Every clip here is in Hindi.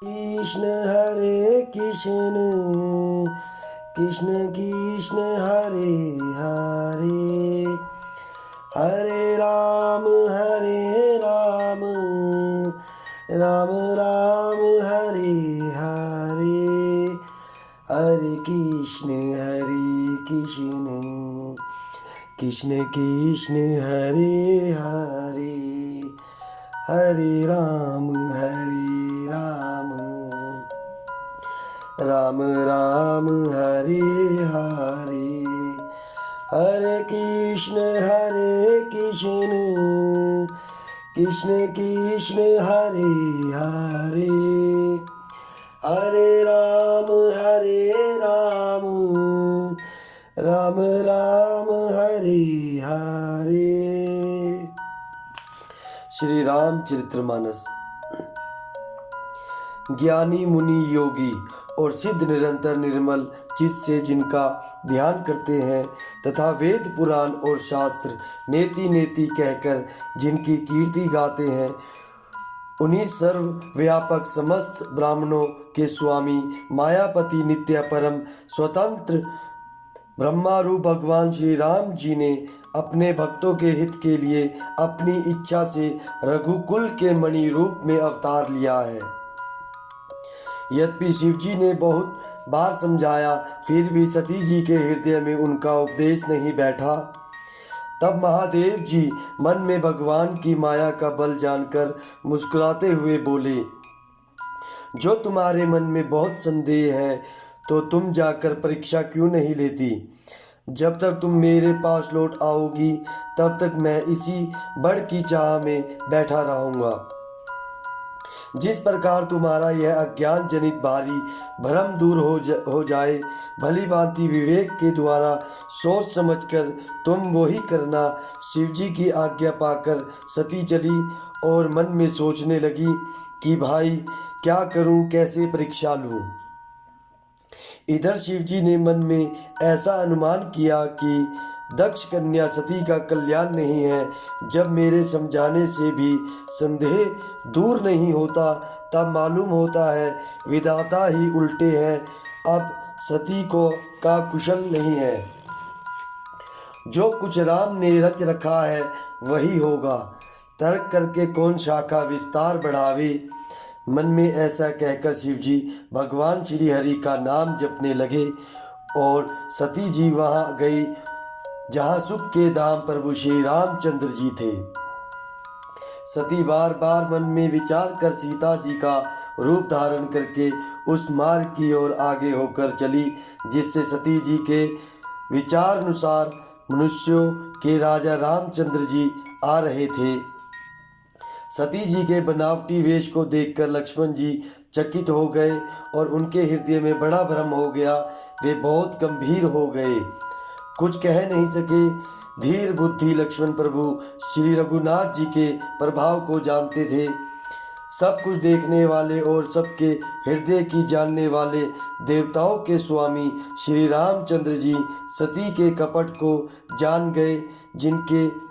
कृष्ण हरे कृष्ण कृष्ण कृष्ण हरे हरे हरे राम राम राम हरे हरे हरे कृष्ण कृष्ण कृष्ण हरे हरे हरे राम राम राम हरे हरे हरे कृष्ण कृष्ण कृष्ण हरे हरे हरे राम राम राम हरे हरे। श्री रामचरितमानस। ज्ञानी मुनि योगी और सिद्ध निरंतर निर्मल चित्त से जिनका ध्यान करते हैं तथा वेद पुराण और शास्त्र नेति नेति कहकर जिनकी कीर्ति गाते हैं, उन्हीं सर्वव्यापक समस्त ब्राह्मणों के स्वामी मायापति नित्य परम स्वतंत्र ब्रह्मारूप भगवान श्री राम जी ने अपने भक्तों के हित के लिए अपनी इच्छा से रघुकुल के मणि रूप में अवतार लिया है। यद्यपि शिव जी ने बहुत बार समझाया, फिर भी सती जी के हृदय में उनका उपदेश नहीं बैठा। तब महादेव जी मन में भगवान की माया का बल जानकर मुस्कुराते हुए बोले, जो तुम्हारे मन में बहुत संदेह है तो तुम जाकर परीक्षा क्यों नहीं लेती? जब तक तुम मेरे पास लौट आओगी तब तक मैं इसी बड़ की चाह में बैठा रहूंगा। जिस प्रकार तुम्हारा यह अज्ञान जनित भारी भ्रम दूर हो जाए, भली भांति विवेक के द्वारा सोच समझकर तुम वही करना। शिवजी की आज्ञा पाकर सती चली और मन में सोचने लगी कि भाई क्या करूं, कैसे परीक्षा लूं। इधर शिवजी ने मन में ऐसा अनुमान किया कि दक्ष कन्या सती का कल्याण नहीं है। जब मेरे समझाने से भी संदेह दूर नहीं होता, तब मालूम होता है विधाता ही उल्टे हैं। अब सती को का कुशल नहीं है। जो कुछ राम ने रच रखा है वही होगा। तर्क करके कौन शाखा विस्तार बढ़ावे। मन में ऐसा कहकर शिवजी भगवान श्री हरि का नाम जपने लगे और सती जी वहां गई जहां सुख के धाम प्रभु श्री रामचंद्र जी थे। सती बार बार मन में विचार कर सीता जी का रूप धारण करके उस मार्ग की ओर आगे होकर चली जिससे सती जी के विचार अनुसार मनुष्यों के राजा रामचंद्र जी आ रहे थे। सती जी के बनावटी वेश को देखकर लक्ष्मण जी चकित हो गए और उनके हृदय में बड़ा भ्रम हो गया। वे बहुत गंभीर हो गए, कुछ कह नहीं सके। धीर बुद्धि लक्ष्मण प्रभु श्री रघुनाथ जी के प्रभाव को जानते थे। सब कुछ देखने वाले और सबके हृदय की जानने वाले देवताओं के स्वामी श्री रामचंद्र जी सती के कपट को जान गए। जिनके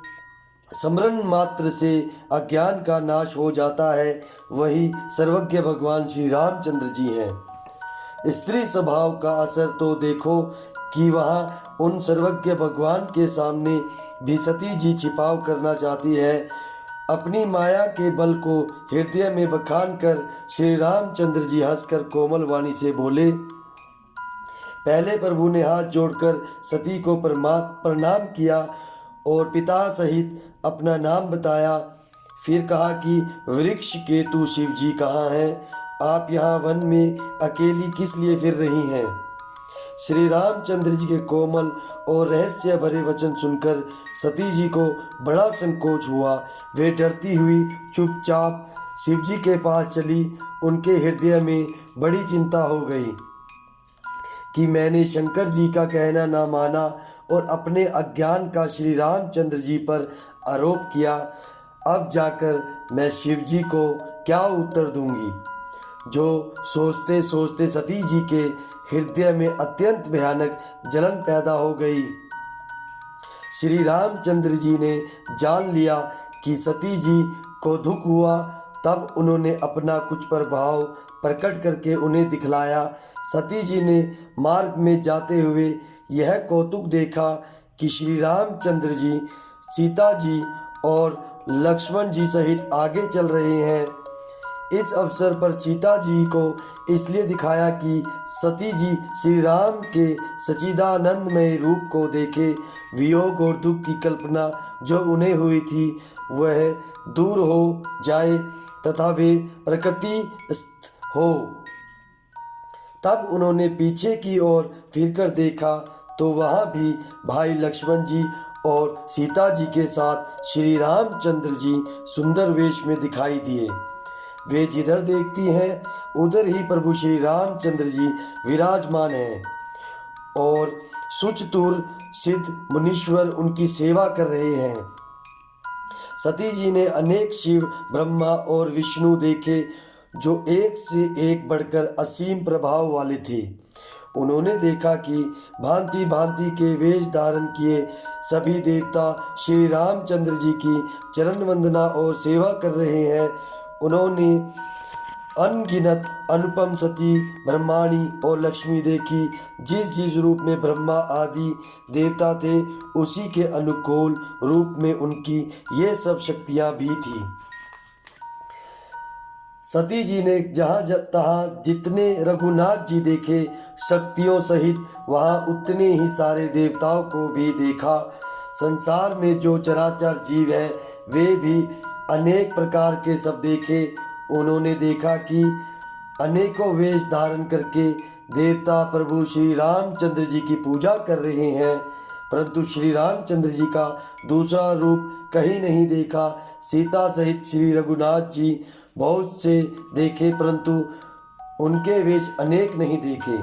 स्मरण मात्र से अज्ञान का नाश हो जाता है, वही सर्वज्ञ भगवान श्री रामचंद्र जी हैं। स्त्री स्वभाव का असर तो देखो कि वहाँ उन सर्वज्ञ भगवान के सामने भी सती जी छिपाव करना चाहती है। अपनी माया के बल को हृदय में बखान कर श्री रामचंद्र जी हंसकर कोमल वाणी से बोले। पहले प्रभु ने हाथ जोड़कर सती को प्रणाम किया और पिता सहित अपना नाम बताया। फिर कहा कि वृक्ष केतु शिव जी कहाँ हैं? आप यहाँ वन में अकेली किस लिए फिर रही हैं? श्री रामचंद्र जी के कोमल और रहस्य भरे वचन सुनकर सती जी को बड़ा संकोच हुआ। वे डरती हुई चुपचाप शिव जी के पास चली। उनके हृदय में बड़ी चिंता हो गई कि मैंने शंकर जी का कहना ना माना और अपने अज्ञान का श्री रामचंद्र जी पर आरोप किया। अब जाकर मैं शिव जी को क्या उत्तर दूंगी? जो सोचते सोचते सती जी के हृदय में अत्यंत भयानक जलन पैदा हो गई। श्री रामचंद्र जी ने जान लिया कि सती जी को दुख हुआ तब उन्होंने अपना कुछ प्रभाव प्रकट करके उन्हें दिखलाया। सती जी ने मार्ग में जाते हुए यह कौतुक देखा कि श्री रामचंद्र जी, सीता जी और लक्ष्मण जी सहित आगे चल रहे हैं। इस अवसर पर सीता जी को इसलिए दिखाया कि सती जी श्री राम के सच्चिदानंदमय रूप को देखे, वियोग और दुख की कल्पना जो उन्हें हुई थी वह दूर हो जाए तथा वे प्रकृतिस्थ हो। तब उन्होंने पीछे की ओर फिरकर देखा तो वहाँ भी भाई लक्ष्मण जी और सीता जी के साथ श्री रामचंद्र जी सुंदर वेश में दिखाई दिए। वे जिधर देखती हैं उधर ही प्रभु श्री रामचंद्र जी विराजमान हैं और सुचतुर सिद्ध मुनीश्वर उनकी सेवा कर रहे हैं। सती जी ने अनेक शिव, ब्रह्मा और विष्णु देखे जो एक से एक बढ़कर असीम प्रभाव वाले थे। उन्होंने देखा कि भांति भांति के वेश धारण किए सभी देवता श्री रामचंद्र जी की चरण वंदना और सेवा कर रहे हैं। उन्होंने अनगिनत अनुपम सती, ब्रह्माणी और लक्ष्मी देखी। जिस जिस रूप में ब्रह्मा आदि देवता थे उसी के अनुकूल रूप में उनकी ये सब शक्तियां भी थी। सती जी ने जहाँ तहाँ जितने रघुनाथ जी देखे शक्तियों सहित वहाँ उतने ही सारे देवताओं को भी देखा। संसार में जो चराचर जीव हैं वे भी अनेक प्रकार के सब देखे। उन्होंने देखा कि अनेकों वेश धारण करके देवता प्रभु श्री रामचंद्र जी की पूजा कर रहे हैं, परंतु श्री रामचंद्र जी का दूसरा रूप कहीं नहीं देखा। सीता सहित श्री रघुनाथ जी बहुत से देखे परंतु उनके वेश अनेक नहीं देखे।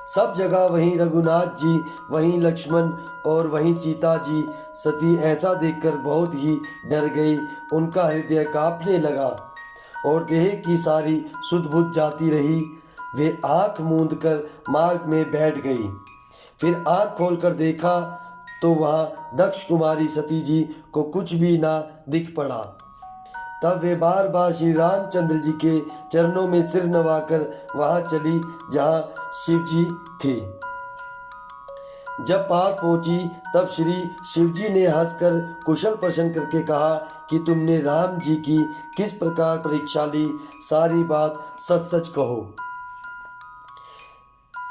सब जगह वहीं रघुनाथ जी, वहीं लक्ष्मण और वहीं सीता जी। सती ऐसा देखकर बहुत ही डर गई। उनका हृदय कांपने लगा और देह की सारी सुध बुध जाती रही। वे आंख मूंद कर मार्ग में बैठ गई। फिर आंख खोलकर देखा तो वहाँ दक्ष कुमारी सती जी को कुछ भी ना दिख पड़ा। तब वे बार बार श्री रामचंद्र जी के चरणों में सिर नवाकर वहां चली जहां शिव जी थे। जब पास पहुंची तब श्री शिव जी ने हंसकर कुशल प्रश्न करके कहा कि तुमने राम जी की किस प्रकार परीक्षा ली, सारी बात सच सच कहो।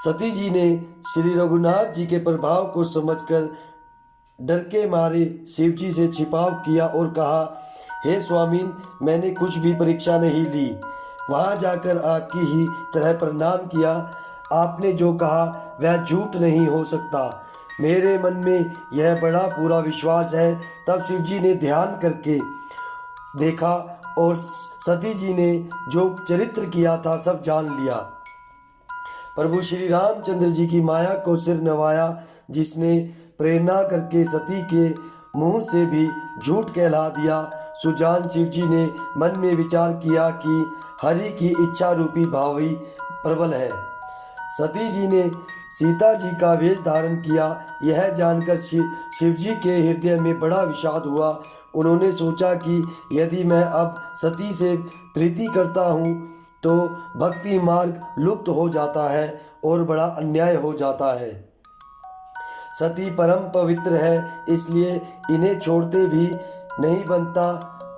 सती जी ने श्री रघुनाथ जी के प्रभाव को समझकर डर के मारे शिव जी से छिपाव किया और कहा, हे स्वामीन, मैंने कुछ भी परीक्षा नहीं ली। वहां जाकर आपकी ही तरह प्रणाम किया। आपने जो कहा वह झूठ नहीं हो सकता। मेरे मन में यह बड़ा पूरा विश्वास है। तब शिव जी ने ध्यान करके देखा और सती जी ने जो चरित्र किया था सब जान लिया। प्रभु श्री रामचंद्र जी की माया को सिर नवाया, जिसने प्रेरणा करके सती के मुंह से भी झूठ कहला दिया। सुजान शिव जी ने मन में विचार किया कि हरि की इच्छा रूपी भावी प्रबल है। सती जी ने सीता जी का वेश धारण किया। यह जानकर शिव जी के हृदय में बड़ा विषाद हुआ। उन्होंने सोचा कि यदि मैं अब सती से प्रीति करता हूँ तो भक्ति मार्ग लुप्त हो जाता है और बड़ा अन्याय हो जाता है। सती परम पवित्र है, इसलिए इन्हें छोड़ते भी नहीं बनता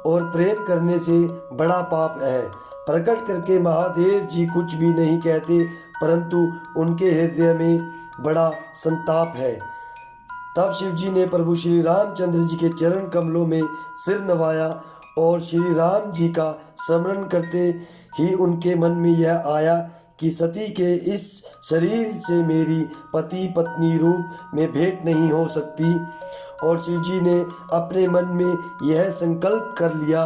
और प्रेम करने से बड़ा पाप है। प्रकट करके महादेव जी कुछ भी नहीं कहते, परंतु उनके हृदय में बड़ा संताप है। तब शिव जी ने प्रभु श्री रामचंद्र जी के चरण कमलों में सिर नवाया और श्री राम जी का स्मरण करते ही उनके मन में यह आया कि सती के इस शरीर से मेरी पति पत्नी रूप में भेंट नहीं हो सकती। और शिव जी ने अपने मन में यह संकल्प कर लिया।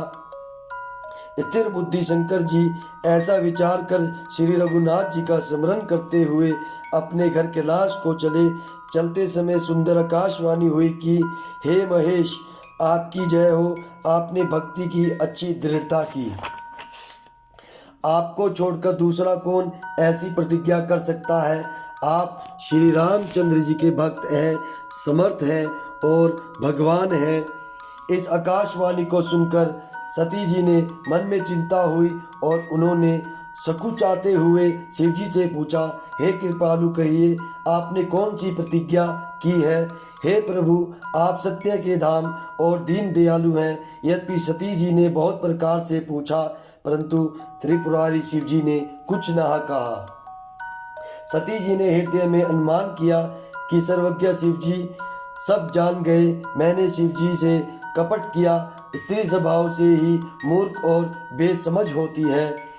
स्थिर बुद्धि शंकर जी ऐसा विचार कर श्री रघुनाथ जी का स्मरण करते हुए अपने घर कैलाश को चले। चलते समय सुंदर आकाशवाणी हुई कि हे महेश, आपकी जय हो। आपने भक्ति की अच्छी दृढ़ता की। आपको छोड़कर दूसरा कौन ऐसी प्रतिज्ञा कर सकता है। आप श्री रामचंद्र जी के भक्त हैं, समर्थ हैं और भगवान हैं। इस आकाशवाणी को सुनकर सती जी ने मन में चिंता हुई और उन्होंने सकुचाते हुए शिव जी से पूछा, हे कृपालु कहिए, आपने कौन सी प्रतिज्ञा की है? हे प्रभु, आप सत्य के धाम और दीन दयालु हैं। यद्यपि सती जी ने बहुत प्रकार से पूछा, परंतु त्रिपुरारी शिव जी ने कुछ न कहा। सती जी ने हृदय में अनुमान किया कि सर्वज्ञ शिव जी सब जान गए। मैंने शिव जी से कपट किया। स्त्री स्वभाव से ही मूर्ख और बेसमझ होती है।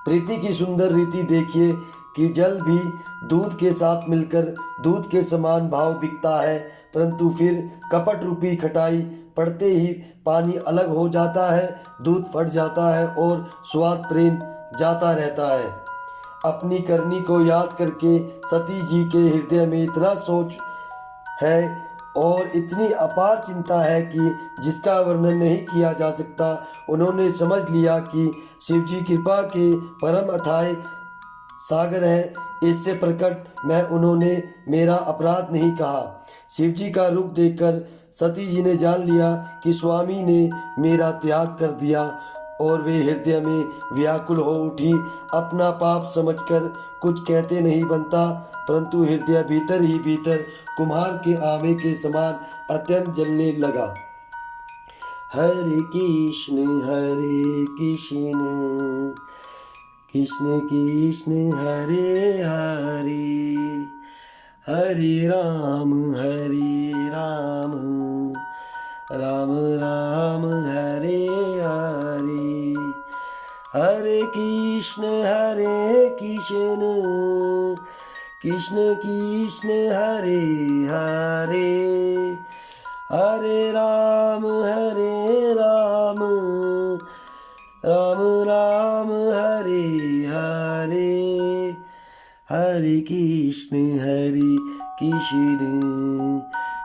प्रीति की सुंदर रीति देखिए कि जल भी दूध के साथ मिलकर दूध के समान भाव बिकता है, परंतु फिर कपट रूपी खटाई पड़ते ही पानी अलग हो जाता है, दूध फट जाता है और स्वाद प्रेम जाता रहता है। अपनी करनी को याद करके सती जी के हृदय में इतना सोच है और इतनी अपार चिंता है कि जिसका वर्णन नहीं किया जा सकता। उन्होंने समझ लिया कि शिव जी कृपा के परम अथाय सागर हैं। इससे प्रकट मैं उन्होंने मेरा अपराध नहीं कहा। शिव जी का रूप देखकर सती जी ने जान लिया कि स्वामी ने मेरा त्याग कर दिया और वे हृदय में व्याकुल हो उठी। अपना पाप समझकर कुछ कहते नहीं बनता, परंतु हृदय भीतर ही भीतर कुम्हार के आवे के समान अत्यंत जलने लगा। हरे कृष्ण कृष्ण कृष्ण हरे हरे, हरे राम राम राम हरे हरे। हरे कृष्ण कृष्ण कृष्ण हरे हरे, हरे राम राम राम हरे हरे। हरे कृष्ण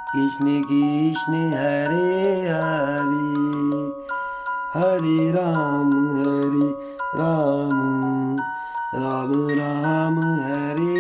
कृष्ण कृष्ण हरे हरे, हरे राम राम राम हरे